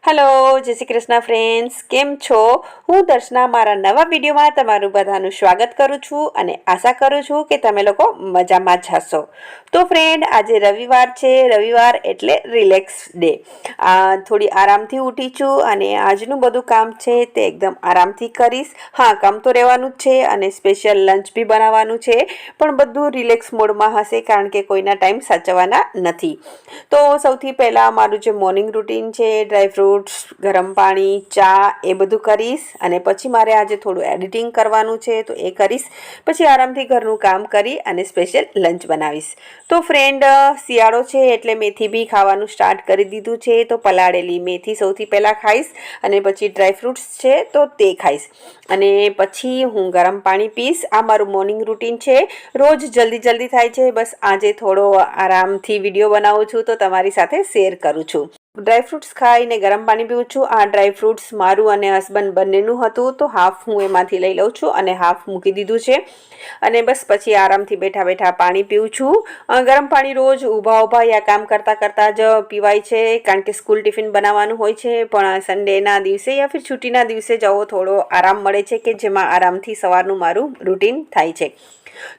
Hello जय Shri Krishna friends came छो हूँ दर्शना मारा नवा विडियो में तमारू बधानु स्वागत करूँ छूँ अने आशा करूँ छूँ कि तमे लोको मजामां ज हशो। तो फ्रेंड आज रविवार छे, रविवार एटले रिलेक्स डे। थोड़ी आरामथी उठी छूँ अने आजनु बधु काम छे ते एकदम आरामथी करीश। हाँ, काम तो रहेवानुं ज छे अने स्पेशियल लंच भी बनावानुं छे, पण बधुं रिलेक्स मोड में हशे कारण के कोईना टाइम साचववाना नथी। तो सौथी पहेला मारुं जे मॉर्निंग रूटीन छे, ड्राय फ्रूट्स, गरम पाणी, चा ए बधुं करीश अने पछी मारे आजे थोडुं एडिटिंग करवानुं छे तो ए करीश। पछी आरामथी घरनुं काम करी अने स्पेशियल लंच बनावीश। तो फ्रेंड शियाळो छे एटले मेथी बी खावानुं स्टार्ट करी दीधुं छे। तो पलाळेली मेथी सौथी पहेला खाईश अने पछी ड्राय फ्रूट्स छे तो ते खाईश अने पछी हूँ गरम पाणी पीश। आ मारुं मॉर्निंग रूटीन छे। रोज जल्दी जल्दी थाय छे, बस आजे थोड़ो आरामथी विडियो बनावुं छुं तो तमारी साथे शेर करूं छुं। ड्राय फ्रूट्स खाईने गरम पाणी पीऊं छुं। आ ड्राय फ्रूट्स मारुं अने हसबंड बंनेनुं हतुं तो हाफ हूँ एमांथी लई लઉં છું अने हाफ मूकी दीधुं छे अने बस पछी आरामथी बेठा बेठा पाणी पीऊं छुं। गरम पाणी रोज ऊभा ऊभा या काम करता करता ज पीवाय छे कारण के स्कूल टिफिन बनाववानुं होय छे, पण सन्डेना दिवसे या फिर छुट्टीना दिवसे जवो थोड़ो आराम मळे छे के जेमां आरामथी सवारनुं मारुं रूटीन थाय छे।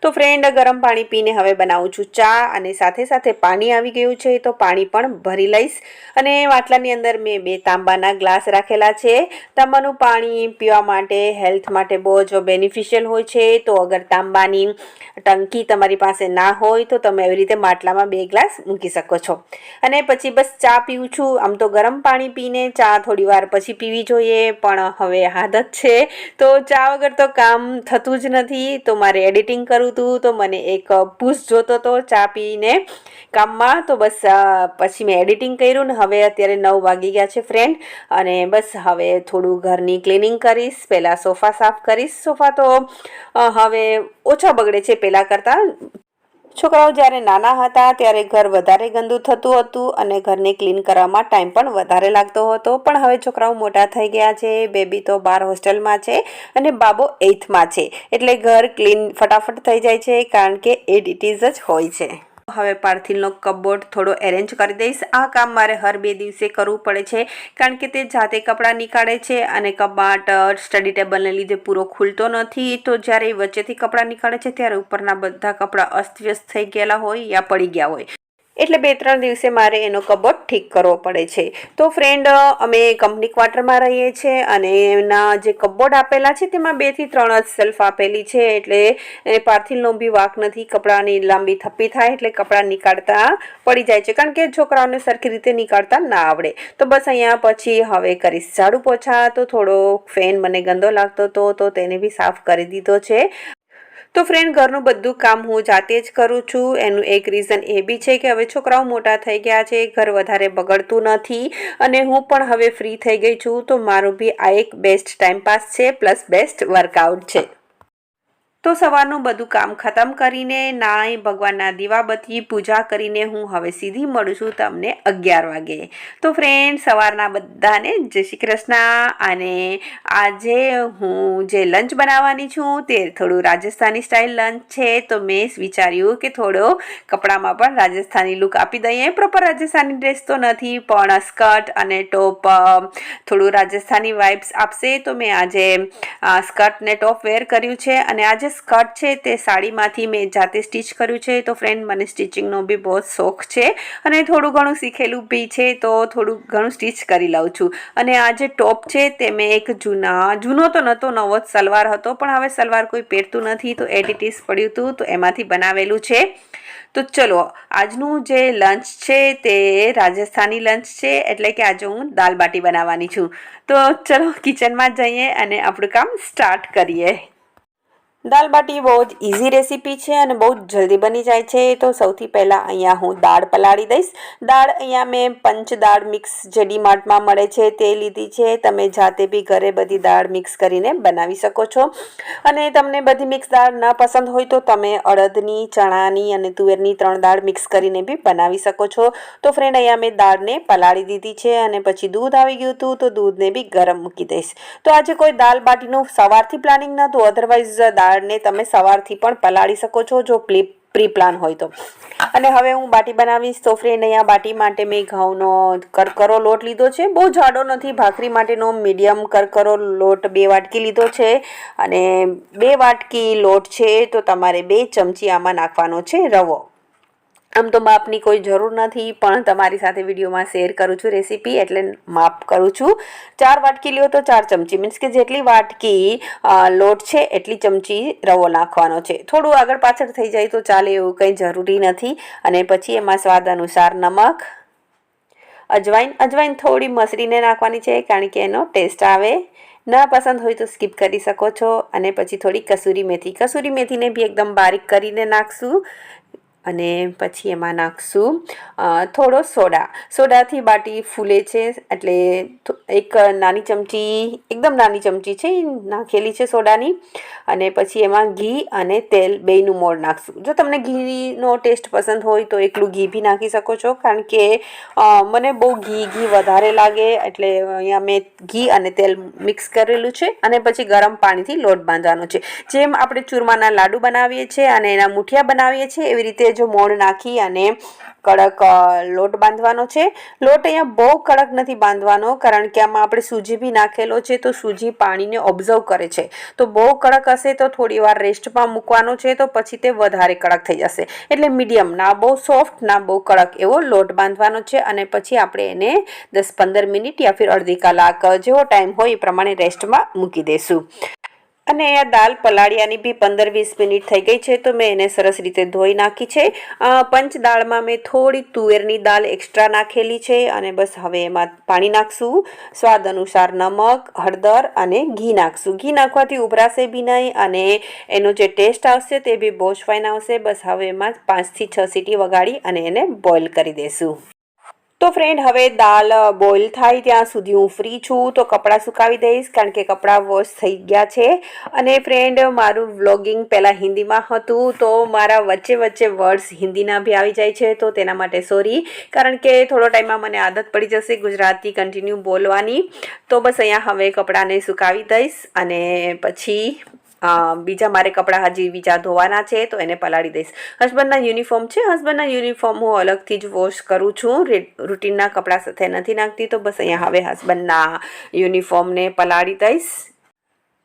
तो फ्रेंड गरम पाणी पीने हवे बनावुं छुं चा अने साथे साथे पाणी आवी गयुं छे तो पाणी पण भरी लईश अने वाटलानी अंदर मैं 2 तांबाना ग्लास राखेला छे। तांबानुं पाणी पीवा माटे हेल्थ माटे बहु ज बेनिफिशियल होय छे। तो अगर तांबानी टंकी तमारी पासे ना होय तो तमे एवी रीते માટલામાં 2 ग्लास मूकी शको छो अने पछी बस चा पीऊं छुं। आम तो गरम पाणी पीने चा थोड़ी वार पछी पीवी जोईए, पण हवे आदत छे तो चा वगर तो काम थतुं ज नथी। तो मारे एडिटिंग करूँ तो मने एक पुश जोतो तो चा पीने काम में। तो बस पछी मैं एडिटिंग कर्युं ने हवे अत्यारे 9 वागी गया छे फ्रेंड अने बस हवे थोड़ुं घरनी क्लीनिंग करीश। पहेला सोफा साफ करीश। सोफा तो हवे ओछा बगड़े छे पहेला करता। छोकराओ ज्यारे नाना हता त्यारे घर वधारे गंदू थतुं हतुं अने घरने क्लीन करवामां टाइम पण वधारे लागतो हतो, पण हवे छोकराओ मोटा थई गया छे। बेबी तो 12 होस्टेलमां छे अने बाबो 8th मां छे एटले घर क्लीन फटाफट थई जाय छे कारण के इट इज ज होय छे। हवे पार्थिलनो कपबोर्ड थोड़ो एरेंज करी दईश। आ काम मारे हर 2 दिवसे करवुं पड़े छे कारण के ते जाते कपड़ा निकाळे छे अने कपाट स्टडी टेबलने लीधे पूरो खुलतो नथी। तो ज्यारे वच्चेथी कपड़ा निकाळे छे त्यारे उपરના બધા कपड़ा अस्तव्यस्त થઈ ગયેલા હોય या पड़ी गया होय એટલે 2-3 દિવસે મારે એનો કબોર્ડ ઠીક કરવો પડે છે। તો ફ્રેન્ડ અમે કંપની ક્વાર્ટરમાં રહીએ છીએ અને એના જે કબોર્ડ આપેલા છે તેમાં 2 થી 3 જ સેલ્ફ આપેલી છે એટલે પાર્થિલનો બી વાક નથી। કપડાની લાંબી થપ્પી થાય એટલે કપડા નીકાળતા પડી જાય છે કારણ કે છોકરાઓને સરખી રીતે નીકાળતા ના આવડે। તો બસ અહીંયા પછી હવે કરીશ ઝાડુ પોછા। તો થોડો ફેન મને ગંદો લાગતો તો તેને બી સાફ કરી દીધો છે। तो फ्रेंड घरનું બધું કામ હું જાતે જ કરું છું। એનું એક રીઝન એ બી છે કે હવે છોકરાઓ મોટા થઈ ગયા છે, ઘર વધારે બગડતું નથી અને હું પણ હવે ફ્રી થઈ ગઈ છું। તો મારું બી આ એક બેસ્ટ ટાઈમ પાસ છે પ્લસ બેસ્ટ વર્કઆઉટ છે। तो सवारનું બધું કામ ખતમ કરીને નાઈ ભગવાનના દીવાબત્તી પૂજા કરીને હું હવે સીધી મળું છું તમને 11 વાગે। તો ફ્રેન્ડ સવારના બધાને જય શ્રી કૃષ્ણ અને આજે હું જે લંચ બનાવવાની છું તે થોડું રાજસ્થાની સ્ટાઇલ લંચ છે। તો મેં વિચાર્યું કે થોડો કપડામાં પણ રાજસ્થાની લુક આપી દઈએ। પ્રોપર રાજસ્થાની ડ્રેસ તો નથી પણ સ્કર્ટ અને ટોપ થોડું રાજસ્થાની વાઇબ્સ આપશે। તો મેં આજે સ્કર્ટ ને ટોપ વેર કર્યું છે અને આજે સ્કર્ટ છે તે સાડીમાંથી મેં જાતે સ્ટિચ કર્યું છે। તો ફ્રેન્ડ મને સ્ટિચિંગનો બી બહુ શોખ છે અને થોડું ઘણું શીખેલું બી છે તો થોડું ઘણું સ્ટિચ કરી લઉં છું। અને આ જે ટોપ છે તે મેં એક જૂનો તો નહોતો, નવો જ સલવાર હતો પણ હવે સલવાર કોઈ પહેરતું નથી તો એડિટીસ પડ્યું હતું તો એમાંથી બનાવેલું છે। તો ચલો આજનું જે લંચ છે તે રાજસ્થાની લંચ છે એટલે કે આજે હું દાલ બાટી બનાવવાની છું। તો ચલો કિચનમાં જઈએ અને આપણું કામ સ્ટાર્ટ કરીએ। दाल बाटी बहुत इजी रेसिपी है और बहुत जल्दी बनी जाए छे। तो सौथी पहला अहींया हूँ दाळ पलाળી दईश। दाळ अहींया मैं पंच दाळ मिक्स जे डी-मार्ट में मळे छे ते लीधी छे। तमे जाते भी घरे बधी दाळ मिक्स करीने बनावी शको छो अने तमने बधी मिक्स दाळ न पसंद होय तो तमे अड़दनी, चणानी अने तुवेरनी 3 दाळ मिक्स करीने भी बनावी शको छो। तो फ्रेंड अहींया मैं दाळने पलाળી दीधी छे अने पछी दूध आवी गयुं हतुं तो दूधने भी गरम मूकी दईश। तो आजे कोई दाल बाटीनुं सवारथी प्लानिंग नहोतुं, अदरवाइज दाळ ने तमे सवारथी पण पलाળી शको छो। जो પ્રી પ્લાન હોય તો. અને હવે હું બાટી બનાવીશ. તો ફ્રેન્ડ અહીંયા બાટી માટે મેં ઘઉંનો કરકરો લોટ લીધો છે. બહુ જાડો નથી, ભાખરી માટેનો મીડિયમ કરકરો લોટ 2 વાટકી લીધો છે. અને 2 વાટકી લોટ છે તો તમારે 2 ચમચી આમાં નાખવાનો છે રવો. આમ તો માપની કોઈ જરૂર નથી, પણ તમારી સાથે વિડીયોમાં શેર કરું છું રેસીપી, એટલે માપ કરું છું. 4 વાટકી લ્યો તો 4 ચમચી, મીન્સ કે જેટલી વાટકી લોટ છે એટલી ચમચી રવો નાખવાનો છે. થોડું આગળ પાછળ થઈ જાય તો ચાલે, એવું કંઈ જરૂરી નથી. અને પછી એમાં સ્વાદ અનુસાર નમક, અજવાઈન થોડી મસળીને નાખવાની છે, કારણ કે એનો ટેસ્ટ આવે. ના પસંદ હોય તો સ્કીપ કરી શકો છો. અને પછી થોડી કસૂરી મેથીને બી એકદમ બારીક કરીને નાખશું. અને પછી એમાં નાખશું થોડો સોડાથી બાટી ફૂલે છે, એટલે એક નાની ચમચી, એકદમ નાની ચમચી છે નાખેલી છે સોડાની. અને પછી એમાં ઘી અને તેલ બેયનું મોણ નાખશું. જો તમને ઘીનો ટેસ્ટ પસંદ હોય તો એકલું ઘી બી નાખી શકો છો, કારણ કે મને બહુ ઘી વધારે લાગે, એટલે અહીંયા મેં ઘી અને તેલ મિક્સ કરેલું છે. અને પછી ગરમ પાણીથી લોટ બાંધવાનો છે. જેમ આપણે ચૂરમાના લાડુ બનાવીએ છીએ અને એના મુઠિયા બનાવીએ છીએ, એવી રીતે જો મોણ નાખી અને કડક લોટ બાંધવાનો છે. લોટ અહીંયા બહુ કડક નથી બાંધવાનો, કારણ કે આમાં આપણે સૂજી બી નાખેલો છે, તો સૂજી પાણીને ઓબ્ઝર્વ કરે છે. તો બહુ કડક હશે તો થોડી વાર રેસ્ટમાં મૂકવાનો છે, તો પછી તે વધારે કડક થઈ જશે. એટલે મીડિયમ, ના બહુ સોફ્ટ ના બહુ કડક એવો લોટ બાંધવાનો છે. અને પછી આપણે એને 10-15 મિનિટ યા ફિર અડધી કલાક જેવો ટાઈમ હોય એ પ્રમાણે રેસ્ટમાં મૂકી દઈશું. અને અહીંયા દાળ પલાળ્યાની બી 15-20 મિનિટ થઈ ગઈ છે, તો મેં એને સરસ રીતે ધોઈ નાખી છે. પંચ દાળમાં મેં થોડી તુવેરની દાળ એક્સ્ટ્રા નાખેલી છે. અને બસ હવે એમાં પાણી નાખશું, સ્વાદ અનુસાર નમક, હળદર અને ઘી નાખશું. ઘી નાખવાથી ઉભરાશે બી નહીં અને એનો જે ટેસ્ટ આવશે તે બી બહુ જ ફાઇન આવશે. બસ હવે એમાં 5 થી 6 સીટી વગાડી અને એને બોઇલ કરી દઈશું. તો ફ્રેન્ડ હવે દાળ બોઇલ થાય ત્યાં સુધી હું ફ્રી છું, તો કપડાં સુકાવી દઈશ, કારણ કે કપડાં વોશ થઈ ગયા છે. અને ફ્રેન્ડ મારું વ્લોગિંગ પહેલાં હિન્દીમાં હતું, તો મારા વચ્ચે વર્ડ્સ હિન્દીના બી આવી જાય છે, તો તેના માટે સોરી, કારણ કે થોડો ટાઈમમાં મને આદત પડી જશે ગુજરાતી કન્ટિન્યુ બોલવાની. તો બસ અહીંયા હવે કપડાંને સુકાવી દઈશ અને પછી બીજા મારે કપડાં હજી બીજા ધોવાના છે, તો એને પલાળી દઈશ. હસબન્ડના યુનિફોર્મ છે, હસબન્ડના યુનિફોર્મ હું અલગથી જ વોશ કરું છું, રૂટીનના કપડાં સાથે નથી નાખતી. તો બસ અહીંયા હવે હસબન્ડના યુનિફોર્મને પલાળી દઈશ.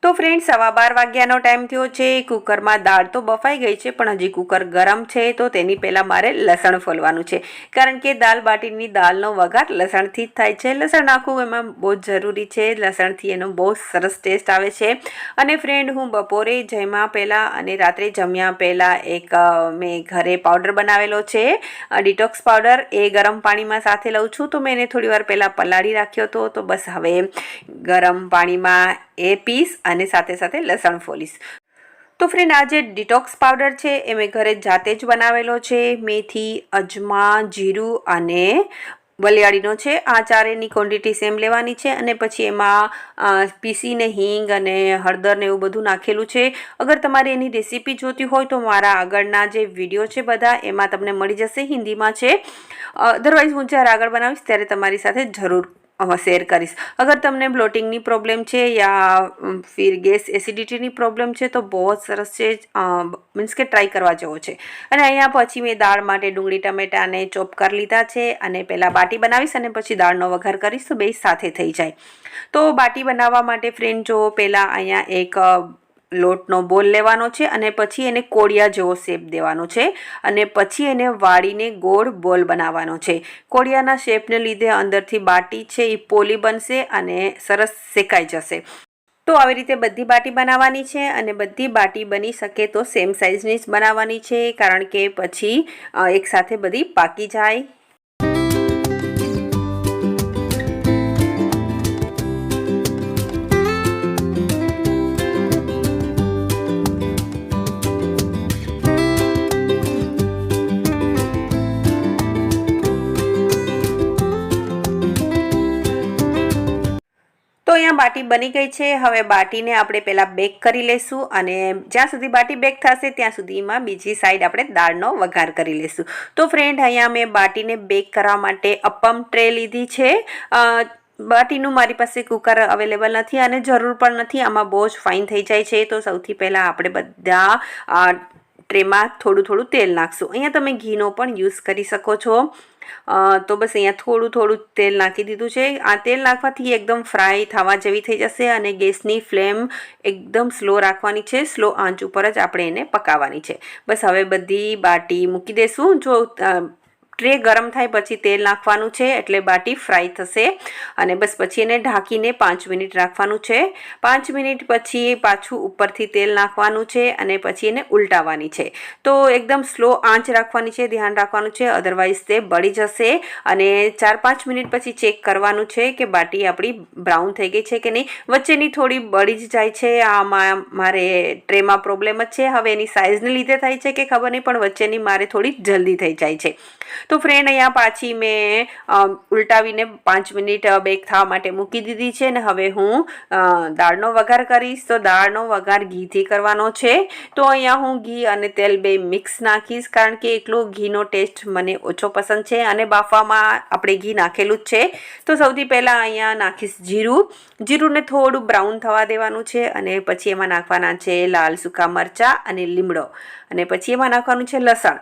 તો ફ્રેન્ડ 12:15 વાગ્યાનો ટાઈમ થયો છે. કુકરમાં દાળ તો બફાઈ ગઈ છે, પણ હજી કુકર ગરમ છે, તો તેની પહેલાં મારે લસણ ફોલવાનું છે, કારણ કે દાળ બાટીની દાળનો વઘાર લસણથી જ થાય છે. લસણ નાખવું એમાં બહુ જ જરૂરી છે, લસણથી એનો બહુ સરસ ટેસ્ટ આવે છે. અને ફ્રેન્ડ હું બપોરે જમ્યા પહેલાં અને રાત્રે જમ્યા પહેલાં એક મેં ઘરે પાવડર બનાવેલો છે, ડિટોક્સ પાવડર, એ ગરમ પાણીમાં સાથે લઉં છું. તો મેં એને થોડી વાર પહેલાં પલાળી રાખ્યો હતો. તો બસ હવે ગરમ પાણીમાં એ પીસ અને સાથે લસણ ફોલીશ. તો ફ્રેન્ડ આ જે ડિટોક્સ પાવડર છે એ મેં ઘરે જાતે જ બનાવેલો છે. મેથી, અજમા, જીરું અને વલિયાળીનો છે. આ ચારેયની ક્વોન્ટિટી સેમ લેવાની છે. અને પછી એમાં પીસીને હિંગ અને હળદર ને એવું બધું નાખેલું છે. અગર તમારે એની રેસીપી જોતી હોય તો મારા આગળના જે વિડીયો છે બધા એમાં તમને મળી જશે, હિન્દીમાં છે. અધરવાઇઝ હું જ્યારે આગળ બનાવીશ ત્યારે તમારી સાથે જરૂર શેર કરીશ. અગર તમને બ્લોટિંગની પ્રોબ્લેમ છે યા ફિર ગેસ એસિડિટીની પ્રોબ્લેમ છે તો બહુ જ સરસ છે, મીન્સ કે ટ્રાય કરવા જેવો છે. અને અહીંયા પછી મેં દાળ માટે ડુંગળી ટમેટાને ચોપ કરી લીધા છે. અને પહેલાં બાટી બનાવીશ અને પછી દાળનો વઘાર કરીશ, તો બે સાથે થઈ જાય. તો બાટી બનાવવા માટે ફ્રેન્ડ જો પહેલાં અહીંયા એક લોટનો બોલ લેવાનો છે અને પછી એને કોળિયા જેવો શેપ દેવાનો છે. અને પછી એને વાળીને ગોળ બોલ બનાવવાનો છે. કોળિયાના શેપને લીધે અંદરથી બાટી છે એ પોલી બનશે અને સરસ શેકાઈ જશે. તો આવી રીતે બધી બાટી બનાવવાની છે. અને બધી બાટી બની શકે તો સેમ સાઇઝની જ બનાવવાની છે, કારણ કે પછી એકસાથે બધી પાકી જાય. તો અહીંયા બાટી બની ગઈ છે. હવે બાટીને આપણે પહેલાં બેક કરી લઈશું અને જ્યાં સુધી બાટી બેક થશે ત્યાં સુધીમાં બીજી સાઈડ આપણે દાળનો વઘાર કરી લઈશું. તો ફ્રેન્ડ અહીંયા મેં બાટીને બેક કરવા માટે અપમ ટ્રે લીધી છે. બાટીનું મારી પાસે કુકર અવેલેબલ નથી અને જરૂર પણ નથી, આમાં બહુ જ ફાઇન થઈ જાય છે. તો સૌથી પહેલાં આપણે બધા ટ્રેમાં થોડું તેલ નાખશું. અહીંયા તમે ઘીનો પણ યુઝ કરી શકો છો. તો બસ અહીંયા થોડું તેલ નાખી દીધું છે. આ તેલ નાખવાથી એકદમ ફ્રાય થવા જેવી થઈ જશે અને ગેસની ફ્લેમ એકદમ સ્લો રાખવાની છે. સ્લો આંચ ઉપર જ આપણે એને પકાવવાની છે. બસ હવે બધી બાટી મૂકી દઈશું. જો ટ્રે ગરમ થાય પછી તેલ નાખવાનું છે એટલે બાટી ફ્રાય થશે અને બસ પછી એને ઢાંકીને 5 મિનિટ રાખવાનું છે. 5 મિનિટ પછી પાછું ઉપરથી તેલ નાખવાનું છે અને પછી એને ઉલટાવવાની છે. તો એકદમ સ્લો આંચ રાખવાની છે, ધ્યાન રાખવાનું છે, અધરવાઇઝ તે બળી જશે. અને 4-5 મિનિટ પછી ચેક કરવાનું છે કે બાટી આપણી બ્રાઉન થઈ ગઈ છે કે નહીં. વચ્ચેની થોડી બળી જ જાય છે. આમાં મારે ટ્રેમાં પ્રોબ્લેમ જ છે. હવે એની સાઇઝને લીધે થાય છે કે ખબર નહીં, પણ વચ્ચેની મારે થોડી જલ્દી થઈ જાય છે. તો ફ્રેન્ડ અહીંયા પાછી મેં ઉલટાવીને 5 મિનિટ બેક થવા માટે મૂકી દીધી છે ને હવે હું દાળનો વઘાર કરીશ. તો દાળનો વઘાર ઘીથી કરવાનો છે. તો અહીંયા હું ઘી અને તેલ બે મિક્સ નાખીશ કારણ કે એકલો ઘીનો ટેસ્ટ મને ઓછો પસંદ છે અને બાફવામાં આપણે ઘી નાખેલું જ છે. તો સૌથી પહેલાં અહીંયા નાખીશ જીરું. જીરુંને થોડું બ્રાઉન થવા દેવાનું છે અને પછી એમાં નાખવાના છે લાલ સૂકા મરચાં અને લીમડો અને પછી એમાં નાખવાનું છે લસણ.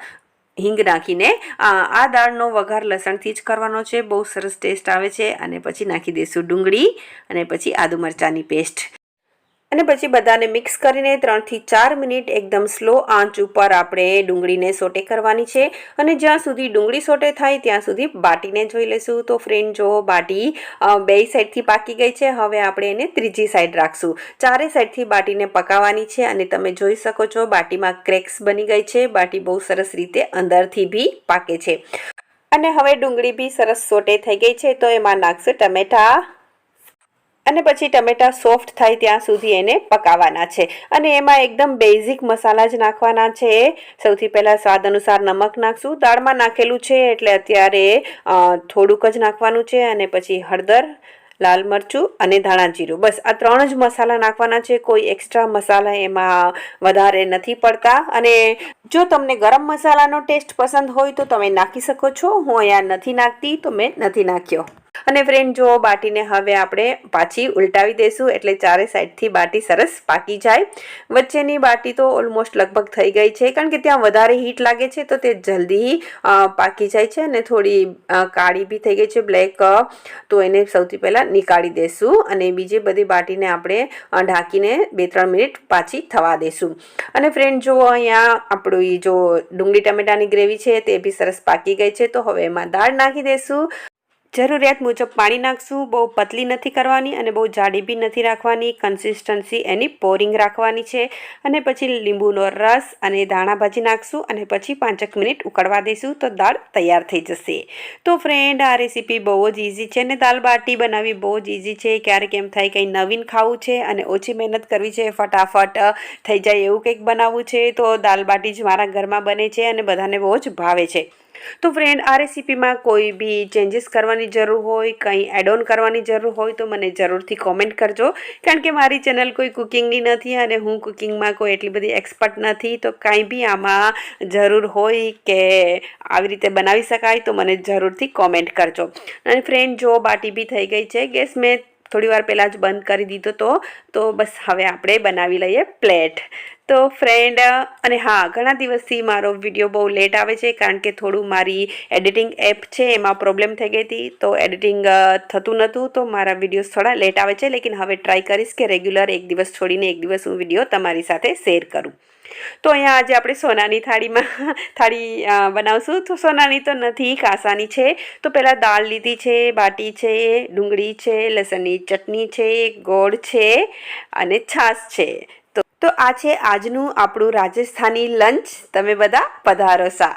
હિંગ નાખીને આ દાળનો વઘાર લસણથી જ કરવાનો છે. બહુ સરસ ટેસ્ટ આવે છે. અને પછી નાખી દઈશું ડુંગળી અને પછી આદુ મરચાંની પેસ્ટ અને પછી બધાને મિક્સ કરીને 3 થી 4 મિનિટ એકદમ સ્લો આંચ ઉપર આપણે ડુંગળીને સોટે કરવાની છે. અને જ્યાં સુધી ડુંગળી સોટે થાય ત્યાં સુધી બાટીને જોઈ લઈશું. તો ફ્રેન્ડ જો બાટી બે સાઈડથી પાકી ગઈ છે. હવે આપણે એને ત્રીજી સાઈડ રાખશું. ચારે સાઈડથી બાટીને પકાવવાની છે અને તમે જોઈ શકો છો બાટીમાં ક્રેક્સ બની ગઈ છે. બાટી બહુ સરસ રીતે અંદરથી બી પાકે છે. અને હવે ડુંગળી બી સરસ સોટે થઈ ગઈ છે. તો એમાં નાખશું ટમેટા અને પછી ટમેટા સોફ્ટ થાય ત્યાં સુધી એને પકાવવાના છે. અને એમાં એકદમ બેઝિક મસાલા જ નાખવાના છે. સૌથી પહેલાં સ્વાદ અનુસાર નમક નાખશું. દાળમાં નાખેલું છે એટલે અત્યારે થોડુંક જ નાખવાનું છે. અને પછી હળદર, લાલ મરચું અને ધાણા જીરું, બસ આ 3 જ મસાલા નાખવાના છે. કોઈ એક્સ્ટ્રા મસાલા એમાં વધારે નથી પડતા. અને જો તમને ગરમ મસાલાનો ટેસ્ટ પસંદ હોય તો તમે નાખી શકો છો. હું અહીંયા નથી નાખતી તો મેં નથી નાખ્યો. અને ફ્રેન્ડ જો બાટીને હવે આપણે પાછી ઉલટાવી દઈશું એટલે ચારે સાઈડથી બાટી સરસ પાકી જાય. વચ્ચેની બાટી તો ઓલમોસ્ટ લગભગ થઈ ગઈ છે કારણ કે ત્યાં વધારે હીટ લાગે છે તો તે જલ્દી પાકી જાય છે અને થોડી કાળી બી થઈ ગઈ છે, બ્લેક. તો એને સૌથી પહેલાં નીકાળી દઈશું અને બીજી બધી બાટીને આપણે ઢાંકીને 2-3 મિનિટ પાછી થવા દઈશું. અને ફ્રેન્ડ જો અહીંયા આપણી જો ડુંગળી ટમેટાની ગ્રેવી છે તે બી સરસ પાકી ગઈ છે. તો હવે એમાં દાળ નાખી દઈશું. જરૂરિયાત મુજબ પાણી નાખશું. બહુ પતલી નથી કરવાની અને બહુ જાડી બી નથી રાખવાની. કન્સિસ્ટન્સી એની પોરિંગ રાખવાની છે. અને પછી લીંબુનો રસ અને ધાણા ભાજી નાખશું અને પછી 5 મિનિટ ઉકળવા દઈશું તો દાળ તૈયાર થઈ જશે. તો ફ્રેન્ડ આ રેસીપી બહુ જ ઇઝી છે અને દાલ બાટી બનાવવી બહુ જ ઇઝી છે. ક્યારેક એમ થાય કંઈ નવીન ખાવું છે અને ઓછી મહેનત કરવી છે, ફટાફટ થઈ જાય એવું કંઈક બનાવવું છે તો દાલ બાટી જ મારા ઘરમાં બને છે અને બધાને બહુ જ ભાવે છે. તો ફ્રેન્ડ આ રેસીપીમાં કોઈ બી ચેન્જીસ કરવાની જરૂર હોય, કંઈ એડ ઓન કરવાની જરૂર હોય તો મને જરૂરથી કોમેન્ટ કરજો. કારણ કે મારી ચેનલ કોઈ કુકિંગની નથી અને હું કુકિંગમાં કોઈ એટલી બધી એક્સપર્ટ નથી. તો કાંઈ બી આમાં જરૂર હોય કે આવી રીતે બનાવી શકાય તો મને જરૂરથી કોમેન્ટ કરજો. અને ફ્રેન્ડ જો બાટી બી થઈ ગઈ છે. ગેસ મેં થોડી વાર પહેલાં જ બંધ કરી દીધો તો બસ હવે આપણે બનાવી લઈએ પ્લેટ. તો ફ્રેન્ડ અને હા, ઘણા દિવસથી મારો વિડીયો બહુ લેટ આવે છે કારણ કે થોડું મારી એડિટિંગ એપ છે એમાં પ્રોબ્લેમ થઈ ગઈ હતી તો એડિટિંગ થતું નહોતું. તો મારા વિડીયોઝ થોડા લેટ આવે છે. લેકિન હવે ટ્રાય કરીશ કે રેગ્યુલર એક દિવસ છોડીને એક દિવસ હું વિડીયો તમારી સાથે શેર કરું. તો અહીંયા આજે આપણે સોનાની થાળી બનાવશું. તો સોનાની તો નથી, કાંસાની છે. તો પહેલાં દાળ લીધી છે, બાટી છે, ડુંગળી છે, લસણની ચટણી છે, ગોળ છે અને છાશ છે. તો આ છે આજનું આપણું રાજસ્થાની લંચ. તમે બધા પધારો સા.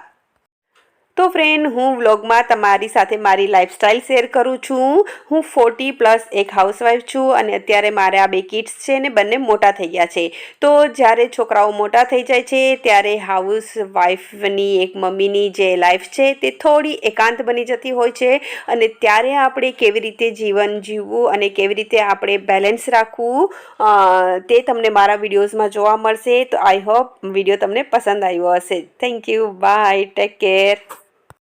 તો ફ્રેન્ડ હું વ્લોગમાં તમારી સાથે મારી લાઈફસ્ટાઈલ શેર કરું છું. હું 40+ એક હાઉસવાઈફ છું અને અત્યારે મારે આ 2 કિડ્સ છે ને બંને મોટા થઈ ગયા છે. તો જ્યારે છોકરાઓ મોટા થઈ જાય છે ત્યારે હાઉસવાઈફની એક મમ્મીની જે લાઈફ છે તે થોડી એકાંત બની જતી હોય છે. અને ત્યારે આપણે કેવી રીતે જીવન જીવવું અને કેવી રીતે આપણે બેલેન્સ રાખવું તે તમને મારા વિડીયોઝમાં જોવા મળશે. તો આઈ હોપ વિડીયો તમને પસંદ આવ્યો હશે. Thank you. Bye. Take care.